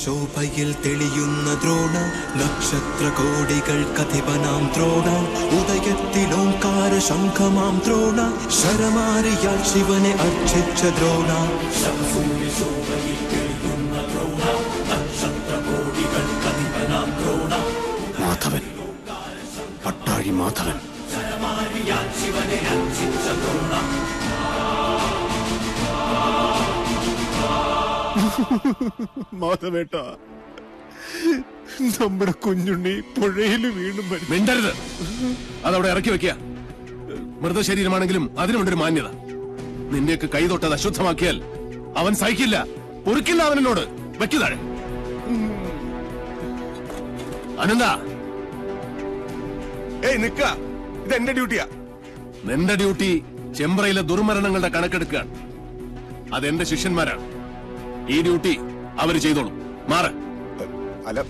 ശോഭയിൽ തെളിയുന്ന ദ്രോണ നക്ഷത്ര കോടികൾക്കധിപനാം ദ്രോണ ഉദയത്തിലോങ്കാര ശംഖമാം ദ്രോണ ശരമാരിയാൽ ശിവനെ അർച്ചിച്ച ദ്രോണ ശോഭയിൽ തെളിയുന്ന ദ്രോണ നക്ഷത്ര കോടികൾക്കധിപനാം ദ്രോണ മാധവൻ, പട്ടാഴി മാധവൻ. ശരമാരിയാൽ ശിവനെ അർച്ചിച്ച ദ്രോണ. മാധവേട്ട, നമ്മുടെ കുഞ്ഞുണ്ണി പുഴയിൽ വീണ്ടും മിണ്ടരുത്. അതവിടെ ഇറക്കി വെക്കുക. മൃതശരീരമാണെങ്കിലും അതിനുണ്ടൊരു മാന്യത. നിന്റെയൊക്കെ കൈ തൊട്ടത് അശുദ്ധമാക്കിയാൽ അവൻ സഹിക്കില്ല, പൊറുക്കില്ല. അവനോട് വെക്കുതാഴെ. അനന്ത, നിക്ക, ഇത് എന്റെ ഡ്യൂട്ടിയാ. നിന്റെ ഡ്യൂട്ടി ചെമ്പ്രയിലെ ദുർമരണങ്ങളുടെ കണക്കെടുക്കുകയാണ്. അതെന്റെ ശിഷ്യന്മാരാണ്. ഈ ഡ്യൂട്ടി അവര് ചെയ്തോളും. മാറ്. അല്ല,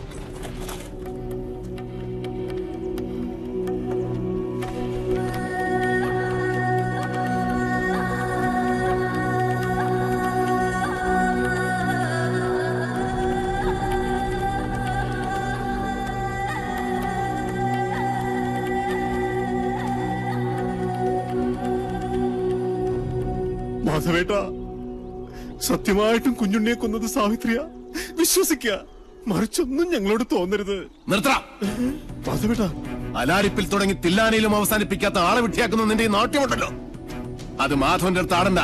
മാധവേട്ട, സത്യമായിട്ടും കുഞ്ഞുണ്ണിയെ കൊന്നത് സാവിത്രിയാ. വിശ്വസിക്കുക, മറിച്ചൊന്നും ഞങ്ങളോട് തോന്നരുത്. നിർത്തറ. മാധവേട്ട, അലാരിപ്പിൽ തുടങ്ങി തില്ലാനയിലും അവസാനിപ്പിക്കാത്ത ആളെ വിട്ടിയാക്കുന്ന നിന്റെ ഈ നാട്യമുണ്ടല്ലോ, അത് മാധവന്റെ അടുത്ത് ആടണ്ട.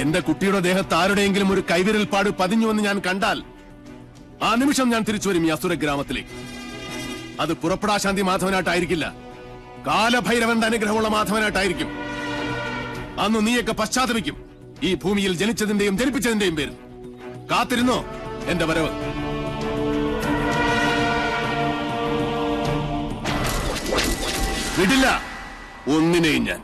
എന്റെ കുട്ടിയുടെ ദേഹത്ത് ആരുടെയെങ്കിലും ഒരു കൈവിരൽ പാട് പതിഞ്ഞുവെന്ന് ഞാൻ കണ്ടാൽ ആ നിമിഷം ഞാൻ തിരിച്ചു വരും ഈ അസുര ഗ്രാമത്തിലേക്ക്. അത് പുറപ്പെടാശാന്തി മാധവനായിട്ടായിരിക്കില്ല, കാലഭൈരവന്റെ അനുഗ്രഹമുള്ള മാധവനായിട്ടായിരിക്കും. അന്ന് നീയൊക്കെ പശ്ചാത്തപിക്കും, ഈ ഭൂമിയിൽ ജനിച്ചതിന്റെയും ജനിപ്പിച്ചതിന്റെയും പേരിൽ. കാത്തിരുന്നോ എന്റെ വരവ്. വിടില്ല ഒന്നിനെയും ഞാൻ.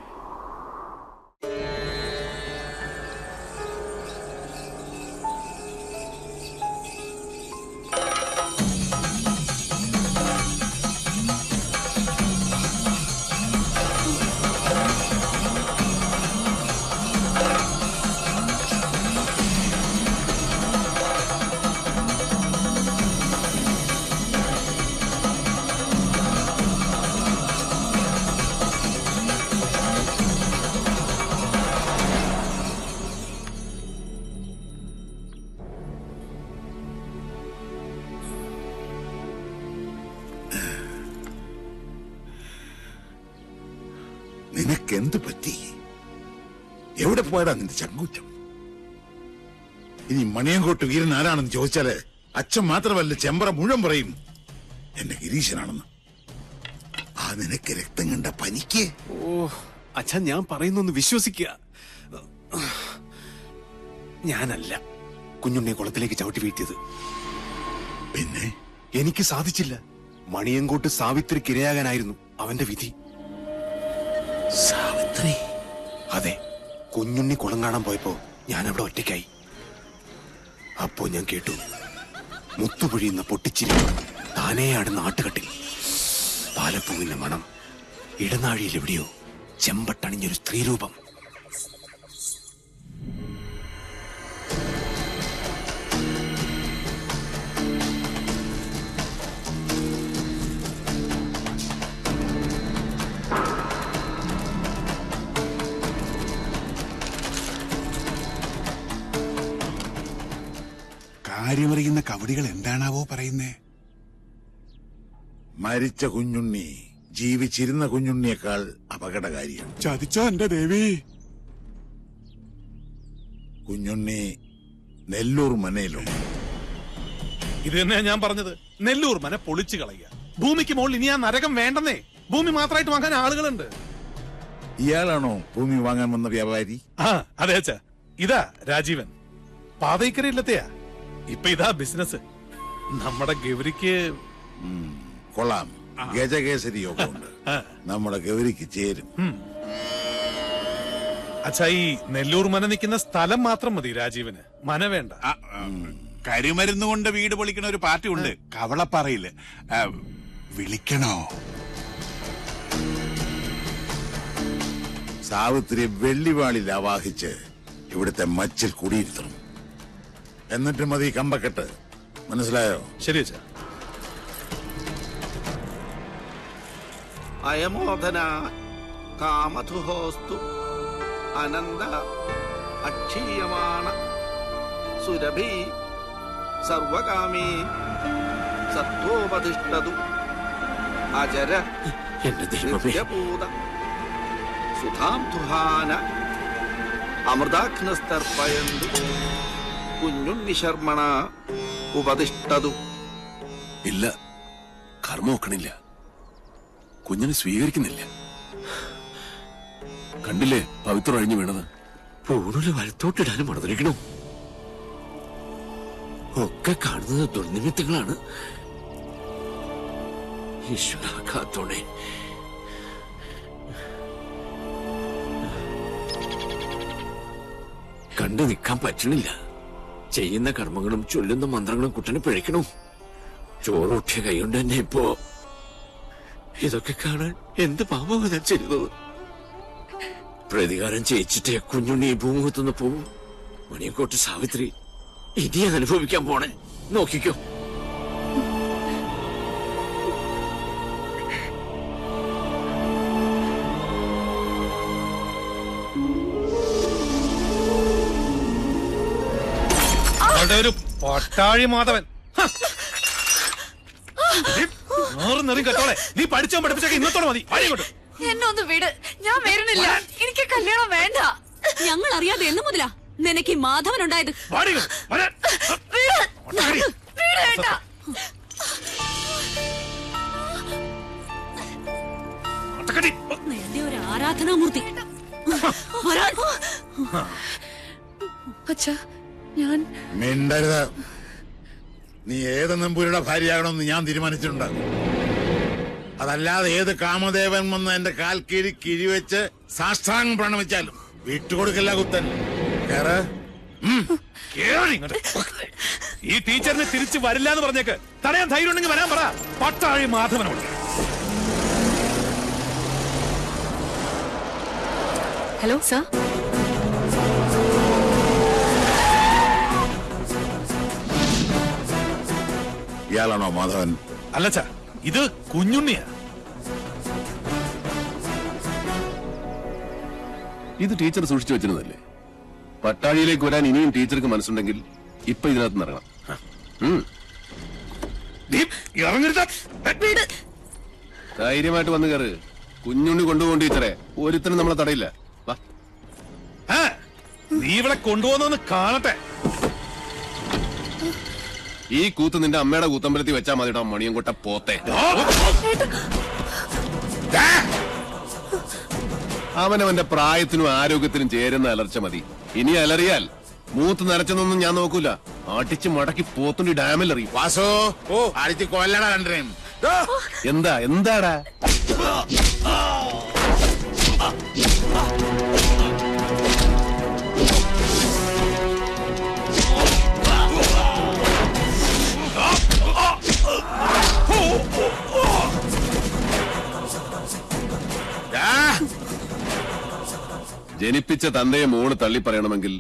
നിനക്കെന്ത് പറ്റി? എവിടെ പോയടാ നിന്റെ ചങ്കൂറ്റം? ഇനി മണിയങ്കോട്ട് വീരൻ ആരാണെന്ന് ചോദിച്ചാല് അച്ഛൻ മാത്രമല്ല, ചെമ്പ്ര മുഴുവൻ പറയും എന്റെ ഗിരീശനാണെന്ന്. ആ നിനക്ക് രക്തം കണ്ട പനിക്ക്. ഓ അച്ഛൻ, ഞാൻ പറയുന്നൊന്ന് വിശ്വസിക്കുക. ഞാനല്ല കുഞ്ഞുണ്ണിയെ കുളത്തിലേക്ക് ചവിട്ടി വീഴ്ത്തിയത്. പിന്നെ എനിക്ക് സാധിച്ചില്ല. മണിയങ്കോട്ട് സാവിത്രിക്ക് ഇരയാകാനായിരുന്നു അവന്റെ വിധി. സാവിത്രി? അതെ, കുഞ്ഞുണ്ണി കുളം കാണാൻ പോയപ്പോ ഞാൻ അവിടെ ഒറ്റയ്ക്കായി. അപ്പോ ഞാൻ കേട്ടു മുത്തുപൊഴിയുന്ന പൊട്ടിച്ചിരി, താനേയാടുന്ന ആട്ടുകട്ടിൽ പാലപ്പൂവിന്റെ മണം, ഇടനാഴിയിൽ എവിടെയോ ചെമ്പട്ടണിഞ്ഞൊരു സ്ത്രീരൂപം. കാര്യമറിയുന്ന കവടികൾ എന്താണാവോ പറയുന്നേ? മരിച്ച കുഞ്ഞുണ്ണി ജീവിച്ചിരുന്ന കുഞ്ഞുണ്ണിയേക്കാൾ അപകടകാരിയാണ്. ചതിച്ചോ എന്റെ ദേവി? കുഞ്ഞുണ്ണി നെല്ലൂർ മനയിലുണ്ട്. ഇത് തന്നെയാ ഞാൻ പറഞ്ഞത്. നെല്ലൂർ മന പൊളിച്ചു കളയുക. ഭൂമിക്ക് മുകളിൽ ഇനി ആ നരകം വേണ്ടെന്നേ. ഭൂമി മാത്രമായിട്ട് വാങ്ങാൻ ആളുകളുണ്ട്. ഇയാളാണോ ഭൂമി വാങ്ങാൻ വന്ന വ്യാപാരി? ആ അതെ അച്ഛാ, ഇതാ രാജീവൻ. പാതയ്ക്കരയില്ലത്തെയാ. ഇപ്പൊ ഇതാ ബിസിനസ്. നമ്മുടെ ഗൗരിക്ക് കൊള്ളാം. ഗജകേസരി യോഗമുണ്ട്. നമ്മുടെ ഗൗരിക്ക് ചേരും. അച്ഛാ, ഈ നെല്ലൂർ മന നിൽക്കുന്ന സ്ഥലം മാത്രം മതി രാജീവന്. മന വേണ്ട. കരിമരുന്ന് കൊണ്ട് വീട് പൊളിക്കണ ഒരു പാർട്ടി ഉണ്ട്, കവളപ്പാറയില്. വിളിക്കണോ? സാവിത്രി വെള്ളിവാളിൽ ആവാഹിച്ച് ഇവിടുത്തെ മച്ചിൽ കുടിയിരുത്തണം. എന്നിട്ട് മതി കമ്പക്കെട്ട്. മനസ്സിലായോ? ശരി അച്ഛാ. അയമോധന കാമധുഹോസ്തു അനന്ത അക്ഷീയമാണ സുരഭി സർവകാമീ സത്വോപതിഷ്ഠതു അജര നിത്യപൂത സുധാംധുഹാന അമൃതാഘ്നസ്തർപ്പയന്തു കുഞ്ഞുണ്ണിശർമ്മണ ഉപതിഷ്ഠതു. ഇല്ല, കർമ്മ ഒക്കണില്ല. കുഞ്ഞിനെ സ്വീകരിക്കുന്നില്ല. കണ്ടില്ലേ പവിത്രം അഴിഞ്ഞു വീണത്? പൂണുല് വലത്തോട്ടിടാനും മണതിരിക്കണോ? ഒക്കെ കാണുന്നത് ദുർനിമിത്തങ്ങളാണ്. ഈശ്വര കാത്തോണേ. കണ്ടു നിൽക്കാൻ പറ്റണില്ല. ചെയ്യുന്ന കർമ്മങ്ങളും ചൊല്ലുന്ന മന്ത്രങ്ങളും കുട്ടനെ പിഴയ്ക്കണു. ചോറൂട്ടിയ കൈകൊണ്ട് തന്നെ ഇപ്പോ ഇതൊക്കെ കാണാൻ എന്ത് പാപമാണ് ഞാൻ ചെയ്തത്? പ്രതികാരം ചെയ്യിച്ചിട്ടേ കുഞ്ഞുണ്ണി ഈ ഭൂമുഖത്തുനിന്ന് പോവും. മണിയങ്കോട്ട് സാവിത്രി ഇനി അനുഭവിക്കാൻ പോണേ. നോക്കിക്കോ. ഒരു പട്ടാഴി മാധവൻ. കേട്ടോളെ, നീ പഠിച്ചോ പഠിപ്പിച്ചൊക്കെ ഇന്നത്തോടെ മതി. എന്നെ ഒന്ന് വിട്, ഞാൻ വരുന്നില്ല. എനിക്ക് കല്യാണം വേണ്ട. ഞങ്ങൾ അറിയാതെ എന്ന് മുതലാ നിനക്ക് ഈ മാധവൻ ഉണ്ടായത്? നിന്റെ ഒരു ആരാധനാമൂർത്തി. അച്ഛാ, ഞാൻ മിണ്ടരുത്. നീ ഏത് നമ്പൂരിയുടെ ഭാര്യയാകണമെന്ന് ഞാൻ തീരുമാനിച്ചിട്ടുണ്ട്. അതല്ലാതെ ഏത് കാമദേവൻ വന്ന് എന്റെ കാൽ കീഴി കിഴിവെച്ച് സാഷ്ടാംഗം പ്രണമിച്ചാലും വിട്ടുകൊടുക്കില്ല കുത്തൻ. കേറ്. ഈ ടീച്ചറിനെ തിരിച്ചു വരില്ല എന്ന് പറഞ്ഞേക്ക്. തടയാൻ ധൈര്യം ഉണ്ടെങ്കിൽ വരാൻ പറ പട്ടാഴി മാധവനോട്. Hello sir. ഇയാളാണോ മാധവൻ? അല്ലച്ചാ, ഇത് കുഞ്ഞുണ്ണിയാ. ഇത് ടീച്ചർ സൂക്ഷിച്ചു വെച്ചിരുന്നല്ലേ? പട്ടാഴിയിലേക്ക് വരാൻ ഇനിയും ടീച്ചർക്ക് മനസ്സുണ്ടെങ്കിൽ ഇപ്പൊ ഇതിനകത്ത് നിറങ്ങണം. ധൈര്യമായിട്ട് വന്ന് കയറ്. കുഞ്ഞുണ്ണി കൊണ്ടുപോകും ടീച്ചറെ. ഒരുത്തനും നമ്മളെ തടയില്ല. നീ ഇവിടെ കൊണ്ടുപോകുന്ന കാണട്ടെ. ഈ കൂത്ത് നിന്റെ അമ്മയുടെ കൂത്തമ്പലത്തിൽ വെച്ചാൽ മതിടാ മണിയൻകൊട്ട പോത്തെ. അവനവന്റെ പ്രായത്തിനും ആരോഗ്യത്തിനും ചേരുന്ന അലർച്ച മതി. ഇനി അലറിയാൽ മൂത്ത് നരച്ചെന്നൊന്നും ഞാൻ നോക്കൂല. അടിച്ച് മടക്കി പോത്തുണ്ടി ഡാമിൽ എറിയും. വാസോ, അടിച്ച് കൊല്ലടാ കണ്ടേ. എന്താടാ? ജനിപ്പിച്ച തന്തയെ മോള് തള്ളി പറയണമെങ്കിൽ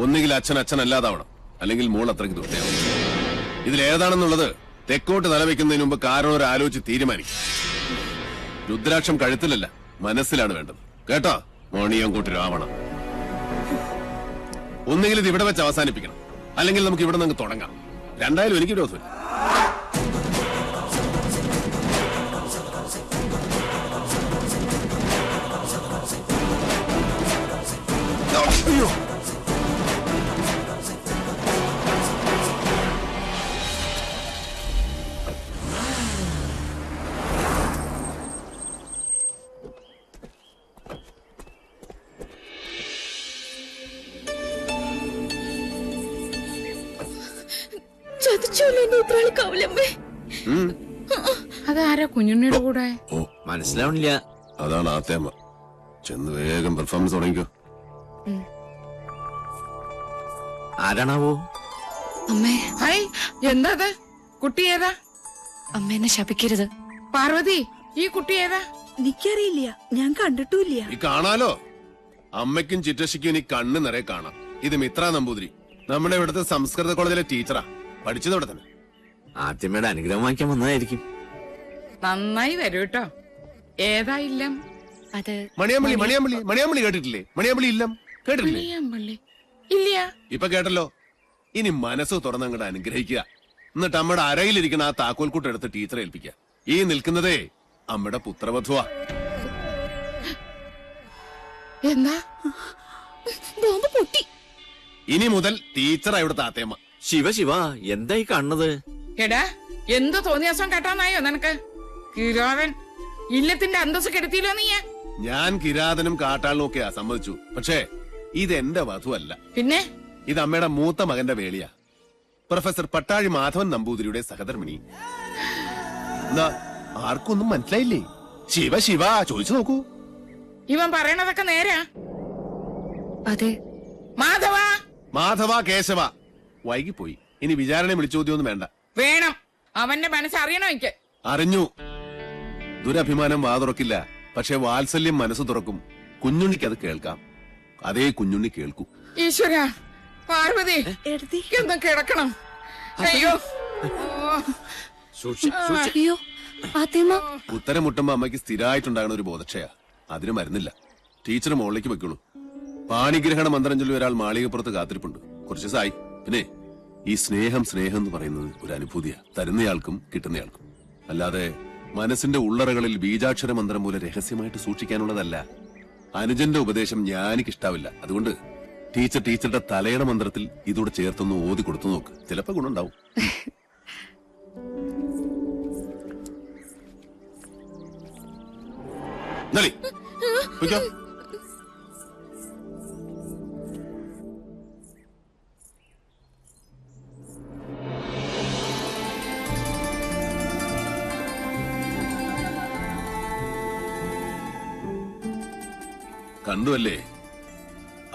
ഒന്നുകിൽ അച്ഛൻ അച്ഛനല്ലാതാവണം, അല്ലെങ്കിൽ മോൾ അത്രയ്ക്ക് ദുഷ്ടയാവും. ഇതിലേതാണെന്നുള്ളത് തെക്കോട്ട് തലവെക്കുന്നതിന് മുമ്പ് കാരണം ഒരു ആലോചിച്ച് തീരുമാനിക്കും. രുദ്രാക്ഷം കഴുത്തിലല്ല, മനസ്സിലാണ് വേണ്ടത്. കേട്ടോ മണിയൻകൊട്ട് രാവണ? ഒന്നുകിൽ ഇത് ഇവിടെ വെച്ച് അവസാനിപ്പിക്കണം, അല്ലെങ്കിൽ നമുക്ക് ഇവിടെ നിന്ന് തുടങ്ങാം. രണ്ടായാലും എനിക്ക് വിരോധമില്ല. അയ്യോ, അതാരാ കുഞ്ഞുണ്ണിയുടെ കൂടെ? മനസ്സിലാവണില്ല. അതാണ് ആത്തേമ്മ. ചെന്ന് വേഗം പെർഫോമൻസ് തുടങ്ങിക്കോ. ആരാണാവോ? അമ്മേ. ഹായ്, എന്താ കുട്ടി ഏതാ? അമ്മേനെ ശപിക്കരുത്. പാർവതി, ഈ കുട്ടി ഏതാ? എനിക്കറിയില്ല, ഞാൻ കണ്ടിട്ടുമില്ല. ഈ കാണാലോ, അമ്മയ്ക്കും ചിറ്റശിക്കും ഇനി കണ്ണ് നിറയെ കാണാം. ഇത് മിത്ര നമ്പൂതിരി, നമ്മുടെ ഇവിടുത്തെ സംസ്കൃത കോളേജിലെ ടീച്ചറാ. പഠിച്ചത് ഇവിടെ തന്നെ. ആദ്യമേടെ അനുഗ്രഹം വാങ്ങിക്കാൻ വന്നതായിരിക്കും. നന്നായി വരൂ കേട്ടോ. ഏതാ ഇല്ലം? അത് മണിയാമ്പള്ളി. മണിയാമ്പള്ളി മണിയാമ്പള്ളി കേട്ടിട്ടില്ലേ? മണിയാമ്പള്ളി ഇല്ലം കേട്ടിട്ടില്ലേ? മണിയാമ്പള്ളി ഇല്ല. ഇപ്പൊ കേട്ടല്ലോ. ഇനി മനസ്സ് തുറന്നങ്ങോട്ട് അനുഗ്രഹിക്കുക. എന്നിട്ട് അമ്മയുടെ അരയിലിരിക്കുന്ന ആ താക്കോൽക്കൂട്ട് എടുത്ത് ടീച്ചറെ ഏൽപ്പിക്കുക. ഈ നിൽക്കുന്നതേ അമ്മയുടെ പുത്രവധുവാ. എന്താ? ബോംബ് പൊട്ടി. ഇനി മുതൽ ടീച്ചറാ ഇവിടുത്തെ ആത്തേമ്മ. ശിവ ശിവ, എന്തായി കാണുന്നത്? എടാ, എന്ത് തോന്നിയാസം കേട്ടാന്നായോ നിനക്ക്? കിരാതൻ ഇല്ലത്തിന്റെ അന്തസ് കെടുത്തിയില്ലോ നീ. ഞാൻ കിരാതനും കാട്ടാളിനും ഒക്കെയാ, സമ്മതിച്ചു. പക്ഷേ ഇതെന്റെ വധുവല്ല. പിന്നെ ഇത് അമ്മയുടെ മൂത്ത മകന്റെ വേളിയാ. പ്രൊഫസർ പട്ടാഴി മാധവൻ നമ്പൂതിരിയുടെ സഹധർമ്മിണി. എന്താ, ആർക്കൊന്നും മനസ്സിലായില്ലേ? ശിവ ശിവ ചോദിച്ചു നോക്കൂ. ഇവൻ പറയണതൊക്കെ നേരാ? അതെ. മാധവ മാധവ കേശവ. വൈകിപ്പോയി. ഇനി വിചാരണ വിളിച്ചോദ്യമൊന്നും വേണ്ട. വേണം. അവന്റെ മനസ്സറിയണോ എനിക്ക്? അറിഞ്ഞു. ദുരഭിമാനം വാ തുറക്കില്ല, പക്ഷെ വാത്സല്യം മനസ്സ് തുറക്കും. കുഞ്ഞുണ്ണിക്ക് അത് കേൾക്കാം. അതേ കുഞ്ഞുണ്ണി കേൾക്കൂ. ഈശ്വര, പാർവതി ഒന്ന് കിടക്കണം. അയ്യോ അയ്യോ ആത്തേമ്മ. ഉത്തരം മുട്ടുമ്പോ അമ്മയ്ക്ക് സ്ഥിരമായിട്ടുണ്ടാകുന്ന ഒരു ബോധക്ഷയാ. അതിന് മരുന്നില്ല. ടീച്ചർ മുകളിലേക്ക് വെക്കുള്ളൂ. പാണിഗ്രഹണ മന്ത്രം ചൊല്ലി ഒരാൾ മാളികപ്പുറത്ത് കാത്തിരിപ്പുണ്ട്. കുറച്ച് ദിവസമായി. പിന്നെ ഈ സ്നേഹം എന്ന് പറയുന്നത് ഒരു അനുഭൂതിയാ, തരുന്നയാൾക്കും കിട്ടുന്നയാൾക്കും. അല്ലാതെ മനസ്സിന്റെ ഉള്ളറകളിൽ ബീജാക്ഷര മന്ത്രം പോലെ രഹസ്യമായിട്ട് സൂക്ഷിക്കാനുള്ളതല്ല. അനുജന്റെ ഉപദേശം ഞാനിക്കിഷ്ടാവില്ല. അതുകൊണ്ട് ടീച്ചറുടെ തലയുടെ മന്ത്രത്തിൽ ഇതോടെ ചേർത്തൊന്ന് ഓതി കൊടുത്തു നോക്ക്. ചിലപ്പോ ഗുണുണ്ടാവും. കണ്ടുവല്ലേ,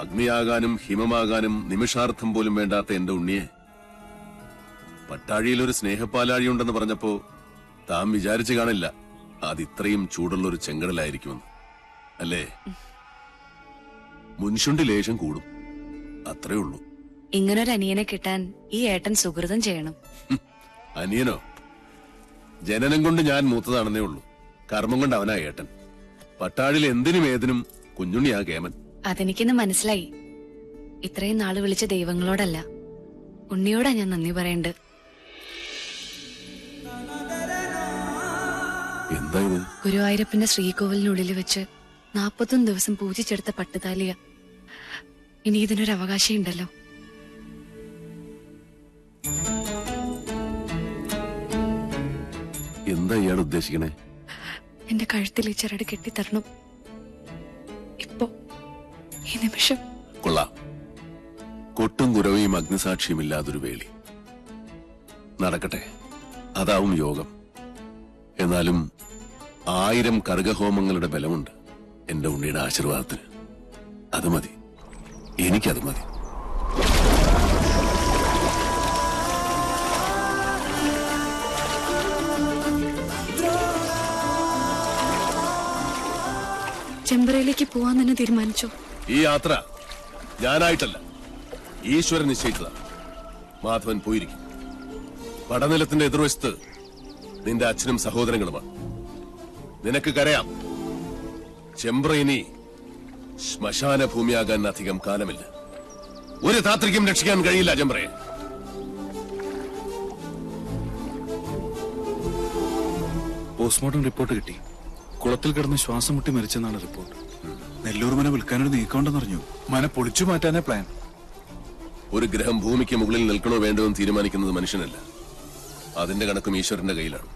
അഗ്നിയാകാനും ഹിമമാകാനും നിമിഷാർത്ഥം പോലും വേണ്ടാത്ത എന്റെ ഉണ്ണിയെ. പട്ടാഴിയിലൊരു സ്നേഹപ്പാലാഴിയുണ്ടെന്ന് പറഞ്ഞപ്പോ താൻ വിചാരിച്ചു കാണില്ല അത് ഇത്രയും ചൂടുള്ളൊരു ചെങ്കടലായിരിക്കുമെന്ന്. അല്ലേ? മുൻഷുണ്ടി ലേശം കൂടും, അത്രേ ഉള്ളൂ. ഇങ്ങനൊരു അനിയനെ കിട്ടാൻ ഈ ഏട്ടൻ സുഹൃതം ചെയ്യണം. അനിയനോ? ജനനം കൊണ്ട് ഞാൻ മൂത്തതാണെന്നേ ഉള്ളൂ. കർമ്മം കൊണ്ട് അവനാ ഏട്ടൻ. പട്ടാഴിൽ എന്തിനും ഏതിനും കുഞ്ഞുണ്ണിയാ കേമൻ. അതെനിക്കിന്ന് മനസ്സിലായി. ഇത്രയും നാള് വിളിച്ച ദൈവങ്ങളോടല്ല, ഉണ്ണിയോടാ ഞാൻ നന്ദി പറയണ്ട്. എന്താ ഇത്? ഗുരുവായൂരപ്പന്റെ ശ്രീകോവിലിനുള്ളിൽ വെച്ച് 41 ദിവസം പൂജിച്ചെടുത്ത പട്ടുതാലിയ. ഇനി ഇതിനൊരു അവകാശം ഉണ്ടല്ലോ. എന്താ ഇയാൾ ഉദ്ദേശിക്കണേ? എന്റെ കഴുത്തിൽ ഈ ചരട് കെട്ടിത്തരണം. ഇപ്പോ ഈ നിമിഷം. കൊള്ളാം. കൊട്ടും കുരവയും അഗ്നിസാക്ഷിയുമില്ലാതൊരു വേളി നടക്കട്ടെ. അതാവും യോഗം. എന്നാലും 1000 കർഗഹോമങ്ങളുടെ ബലമുണ്ട് എന്റെ ഉണ്ണിയുടെ ആശീർവാദത്തിന്. അത് മതി, എനിക്കത് മതി. ചെമ്പറയിലേക്ക് പോവാൻ തന്നെ തീരുമാനിച്ചോ? ഈ യാത്ര ഞാനായിട്ടല്ല, ഈശ്വരൻ നിശ്ചയിച്ചതാ. മാധവൻ പോയിരിക്കും. പടനിലത്തിന്റെ എതിർവശത്ത് നിന്റെ അച്ഛനും സഹോദരങ്ങളുമാണ്. നിനക്ക് കരയാം. ചെമ്പ്ര ഇനി ശ്മശാന ഭൂമിയാകാൻ അധികം കാലമില്ല. ഒരു താത്രിക്കും രക്ഷിക്കാൻ കഴിയില്ല ചെമ്പ്രയെ. പോസ്റ്റ്മോർട്ടം റിപ്പോർട്ട് കിട്ടി. കുളത്തിൽ കിടന്ന് ശ്വാസം മുട്ടി മരിച്ചെന്നാണ് റിപ്പോർട്ട്. നെല്ലൂർ മന വിൽക്കാനൊരു നീക്കമുണ്ടെന്നറിഞ്ഞു. മന പൊളിച്ചു മാറ്റാനേ പ്ലാൻ. ഒരു ഗ്രഹം ഭൂമിക്ക് മുകളിൽ നിൽക്കണോ വേണ്ടോ എന്ന് തീരുമാനിക്കുന്നത് മനുഷ്യനല്ല. അതിന്റെ കണക്കും ഈശ്വരന്റെ കയ്യിലാണ്.